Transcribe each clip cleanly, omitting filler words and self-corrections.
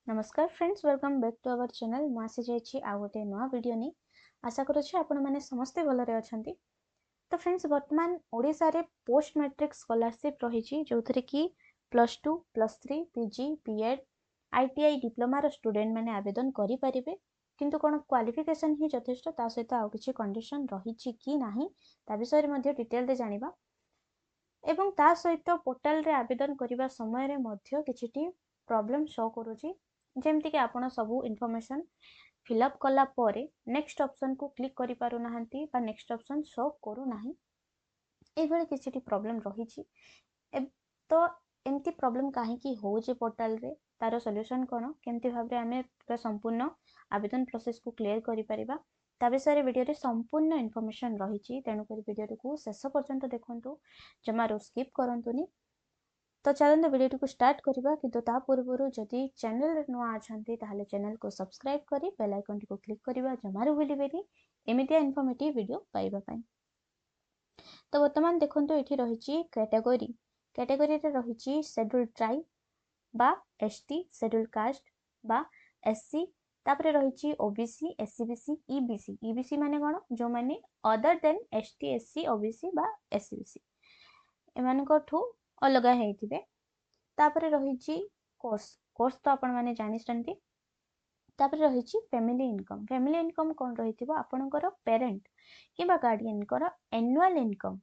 नमस्कार friends, welcome back to our channel. मु आसी जाइए आ गोटे नुआ वीडियो नहीं। आशा करुच्छे आपण मैंने समस्ते भलरे अच्छा। तो फ्रेंड्स, वर्तमान ओडिशा रे पोस्ट मैट्रिक स्कॉलरशिप रही जो थे कि +2 +3 पीजी बीएड आईटीआई डिप्लोमा रो स्टूडेंट मैंने आवेदन करि परिबे। किंतु कोन क्वालिफिकेशन ही यथेष्ट ता सहित आ किछि कंडीशन रही कि नाही ता विषय रे मध्ये डिटेल रे जानिबा। एवं ता सहित पोर्टल रे आवेदन करिबा समय रे मध्ये किछिटी प्रॉब्लम शो करूची। जेमती कि आपण सबू इनफॉरमेशन फिलअप कला परे नेक्स्ट ऑप्शन को क्लिक करि पारु नाहंती बा नेक्स्ट ऑप्शन शो करू नाही। ए भले किछिटी प्रॉब्लम रही छी। तो एमती प्रॉब्लम काहे की होजे पोर्टल रे, तारो सॉल्यूशन कोन, केमती भाबरे हमें पूरा संपूर्ण आवेदन प्रोसेस को क्लियर करि परिबा ता विषय वीडियो रे संपूर्ण इनफॉरमेशन रही छी। तेनु करी वीडियो को शेष पर्यंत देखंतु, जमारो स्किप करंतुनी। तो चलते वीडियो को स्टार्ट करवा, किंतु ता पूर्व जदि चैनल नुआ अच्छा ताहले चैनल को सब्सक्राइब करी बेल आइकन को क्लिक करवा जमारू भूलिबेनी एमितिया इनफॉर्मेटिव वीडियो पाइबा पाई। तो वर्तमान देखंतु एठी रहिछि कैटेगरी। कैटेगरी रे रहिछि शेड्यूल ट्राइब बा एसटी, शेड्यूल कास्ट बा एससी, तापरे रहिछि ओबीसी, एससीबीसी, ईबीसी। ईबीसी माने कोन, जो माने other than ST, SC, OBC बा एससीबीसी, एमानकठू अलगा हेइथिबे। तापरे रहिछि कोर्स। कोर्स तो आपण माने जानि सन्ति। तापरे रहिछि फैमिली इनकम। फैमिली इनकम कोन रहिथिबो, आपणकर पेरेंट किबा गार्डियन कर annual income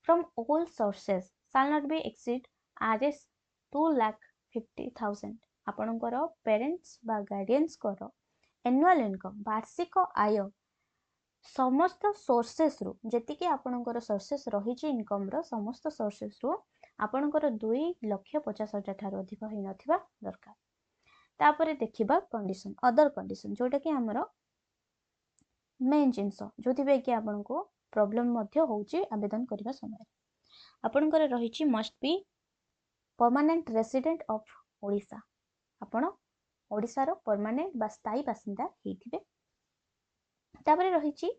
from all sources shall not be exceed RS 2,50,000। आपणकर पेरेंट्स बा गार्डियंस कर एनुअल इनकम वार्षिक आय समस्त सोर्सेस रु, जेति कि आपणकर सोर्सेस रहिछि इनकम रो समस्त सोर्सेस रु आपणकर 2,50,000 ठारो अधिक होई नथिबा दरकार। तापरे देखिबा कंडीशन, अदर कंडीशन, जोटा कि हमरो मेन जिंस जोथिबे कि आपनको प्रॉब्लम मध्ये होउची आवेदन करबा समय। आपणकर रहिछि must be permanent resident of Odisha. आपण ओडिसा रो परमानेंट बा स्थायी बासिंदा हेथिबे। तापरे रहिछि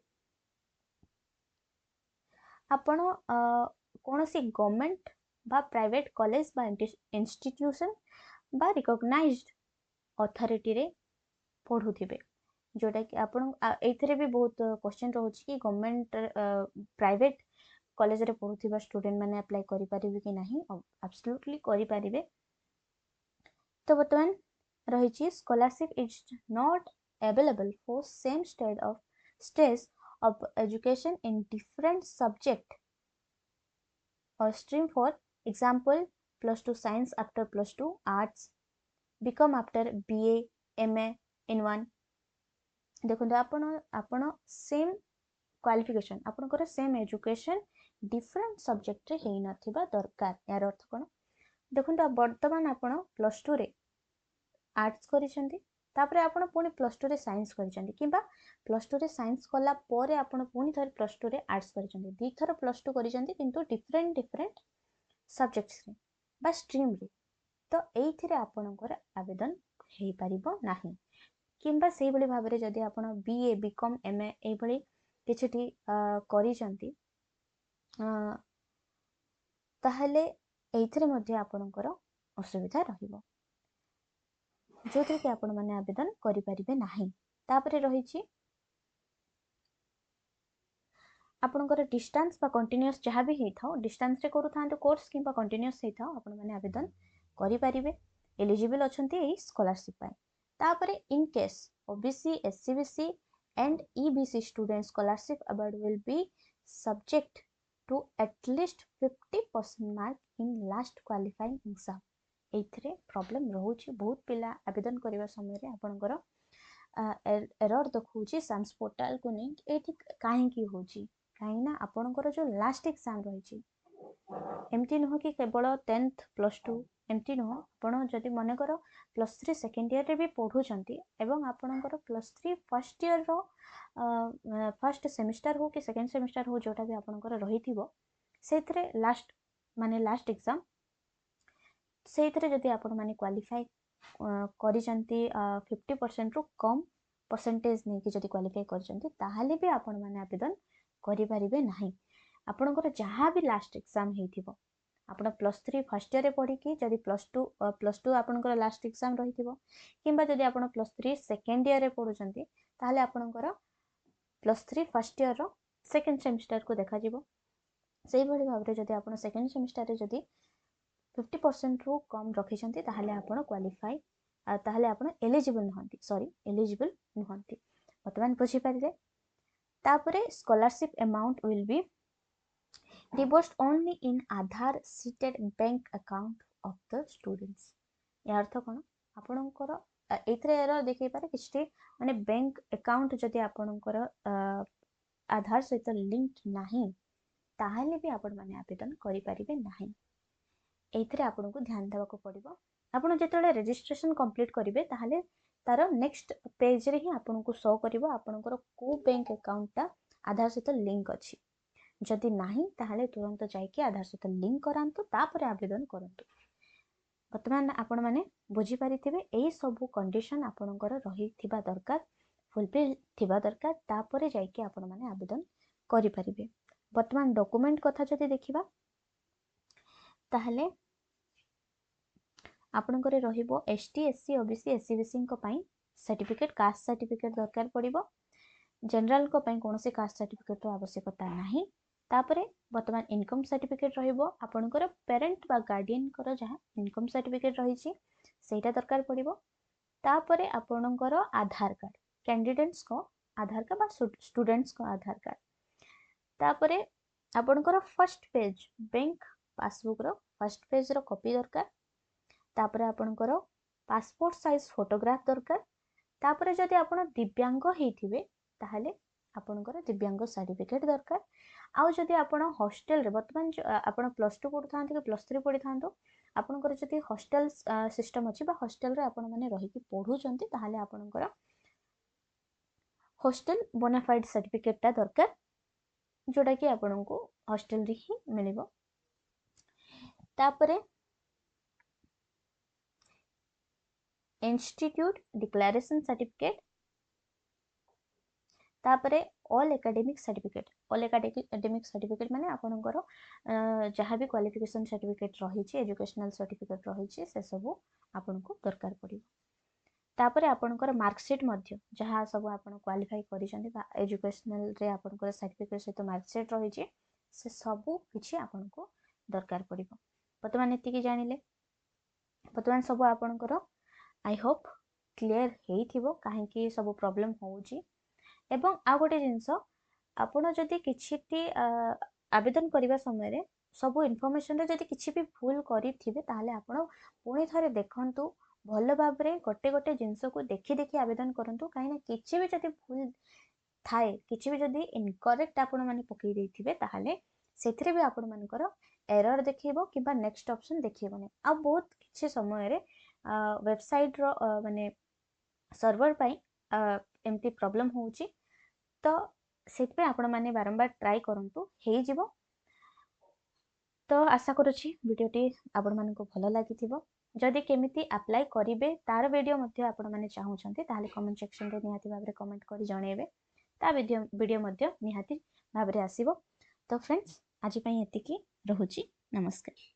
आपण कोनोसी गवर्नमेंट बा प्राइवेट कॉलेज बा इंस्टीट्यूशन बा रिकॉग्नाइज्ड अथॉरिटी रे पढुथिबे। जोटा कि आपण एथिरे भी बहुत क्वेश्चन रहउछि कि गवर्नमेंट प्राइवेट कॉलेज रे पढुथिबा स्टूडेंट माने अप्लाई करि परिबे कि नाही। एब्सोल्युटली करि परिबे। तो वर्तमान रहिछि scholarship is not available for same stage of education in different subject or stream. For example, +2 science after +2, arts become after BA MA in one। देखो आपण सेम क्वालिफिकेशन, आपनकर सेम एजुकेशन डिफरेंट सब्जेक्ट रे हेई नथिबा दरकार। यार अर्थ कोन, देखो वर्तमान आपण +2 रे आर्ट्स करिसेंती, तापरे आपण पुणी +2 रे साइंस करिसेंती, किबा +2 रे साइंस कला परे आपण पुणी थर +2 रे आर्ट्स करिसेंती। दी थर +2 करिसेंती, किंतु डिफरेंट सब्जेक्ट्स रे बा स्ट्रीम रे। तो एइथिरे आपणकर आवेदन हेई परिबो नाही। किंबा सेही भली भाबरे जदि आपण बीए बीकॉम एमए एई भली किछटी करिसेंती, ताहले एइथिरे मध्ये आपणकर असुविधा रहिबो, जोथि कि आपण माने आवेदन करि परिबे नाही। तापरे रहिछि आपणकर डिस्टेंस बा कंटीन्यूअस जहाँ भी हेई थाओ, डिस्टेंस रे करू थांतो कोर्स किंबा कंटीन्यूअस हेई थाओ, आपण माने आवेदन करि परिबे, एलिजिबल अछंती एई स्कॉलरशिप पाए। तापरे in case OBC, SEBC and EBC student scholarship award will be subject to at least 50% mark in last qualifying exam. एथिरे प्रॉब्लम रहउछि। बहुत पिला आवेदन करबा समय रे आपनकर एरर देखउछि साम्स पोर्टल को नहीं। एठी काहे की होछि, काहे ना आपनकर जो लास्ट एग्जाम रहिछि एमती नुह कि केवल 10th +2 एमती नुह। आपण जदि मन कर +3 सेकेंड ईयर रे भी पढुचंती एवं आपनकर +3 first year row first semester हो कि सेकेंड सेमिस्टर हो, जोटा भी आपनकर रहिथिबो सेथरे लास्ट माने लास्ट एग्जाम, सेथरे जदि आपण माने क्वालिफाई करिसंती 50% रु कम परसेंटेज नहीं कि जदि क्वालिफाई करिसंती, ताहाले भी आपण माने आवेदन करि परिबे नाही। आपणकर जहाँ भी लास्ट एग्जाम हेइथिबो आपण +3 फर्स्ट ईयर रे पढ़ी कि जदि +2 आपनकर लास्ट एग्जाम रहिथिबो किंबा जदि आपण +3 सेकेंड ईयर रे पढुचंती ताले आपनकर +3 फर्स्ट ईयर रो सेकेंड सेमिस्टर को देखा जिवो सेही भली भाबरे जदि आपण सेकेंड सेमिस्टर रे जदि 50% रु कम रखिचंती ताले आपण क्वालिफाई ताले आपण एलिजिबल नहंती एलिजिबल नहंती वर्तमान बुझी पारिले तापरे scholarship amount will be disbursed only in Aadhaar seated bank account of the students या अर्थ कोन आपनकर एथरे एरर देखै पारे किछटी माने बैंक अकाउंट जदि आपनकर आधार सहित लिंक नाही ताहाले भी आपण माने आवेदन करि परिबे नाही एथरे आपनको ध्यान देबा को पड़िबो आपण जेतले रजिस्ट्रेशन कंप्लीट करिवे ताहाले तार नेक्स्ट पेज रे ही आपनको शो करिवो आपनकर को बैंक अकाउंट ता आधार सहित लिंक अछि जदि नाही ताहाले तुरंत जाइके आधार सहित लिंक करांतु तापरे आवेदन करंतु वर्तमान आपण माने बुझी पारिथिबे एई सब कंडीशन आपनकर रही थिबा दरकार फुलफिल थिबा दरकार तापरे जाइके आपण माने आवेदन करि परिबे वर्तमान डॉक्यूमेंट कथा जदि देखिबा ताहाले आपनकर रहिबो ST SC OBC SC BC को पई सर्टिफिकेट कास्ट सर्टिफिकेट दरकार पड़िबो जनरल को पई कोनोसी कास्ट सर्टिफिकेट रो आवश्यकता नाही तापरे वर्तमान इनकम सर्टिफिकेट रहिबो आपनकर पेरेंट बा गार्डियन कर जहा इनकम सर्टिफिकेट रहिछि सेटा दरकार पड़िबो तापरे आपनकर आधार कार्ड कैंडिडेट्स को आधार कार्ड बा स्टूडेंट्स को आधार कार्ड तापरे आपनकर first page bank passbook row first page रो कॉपी दरकार तापरे आपनकर पासपोर्ट साइज फोटोग्राफ दरकार तापरे जदि आपण दिव्यांग हेथिबे ताहाले आपनकर दिव्यांग सर्टिफिकेट दरकार आउ जदि आपण हॉस्टल रे वर्तमान आपण +2 पढु थांते कि +3 पढि थांतो आपनकर जदि हॉस्टल सिस्टम अछि बा हॉस्टल रे आपण माने रहि कि पढु चंती ताहाले आपनकर हॉस्टल बोनाफाइड सर्टिफिकेट ता दरकार जोडा कि आपनको हॉस्टल रे ही मिलिबो तापरे इंस्टीट्यूट डिक्लेरेशन सर्टिफिकेट तापरे ऑल एकेडमिक सर्टिफिकेट माने आपनकर जहाँ भी क्वालिफिकेशन सर्टिफिकेट रही एजुकेशनल सर्टिफिकेट रही से सब आपनको दरकार पड़ो तापरे आपनकर मार्कशीट मध्य जहाँ सब आपन क्वालिफाई करिसंती बा एजुकेशनल रे आपनकर सर्टिफिकेट सहित मार्कशीट रही से सब किछि आपनको दरकार पड़ो वर्तमान एतिकी जानिले वर्तमान सब आपनकर आई होप क्लियर हेइथिबो काहे कि सब प्रॉब्लम होउची एवं आ गोटे जिनस आपण जदि किछिटी आवेदन करबा समय रे सब इन्फॉर्मेशन रे जदि किछि भी भूल करिथिबे ताहाले आपण पुणी थरे देखंतु भल भाबरे गोटे गोटे जिनस को देखि देखि आवेदन करंतु काहे ना किछि भी जदि भूल थाए किछि भी जदि इनकरेक्ट आपण माने पकई देथिबे ताहाले सेथिरे भी आपण मानकर एरर देखिबो किबा नेक्स्ट ऑप्शन देखिबोनी आ बहुत किछि समय रे वेबसाइट रो माने सर्वर पई एमती प्रॉब्लम होउची तो सेतपे आपण माने बारंबार ट्राई करंतु हेइ जिवो तो आशा करूची वीडियोटी आपण मानको भलो लागिथिबो जदि केमिति अप्लाई करिवे तार वीडियो मध्ये आपण माने चाहूचंती ताले कमेंट सेक्शन रे निहाती भाबरे कमेंट करी जणेबे ता वीडियो मध्ये निहाती भाबरे आसीबो तो फ्रेंड्स आज पई एतिकी रहुची नमस्कार।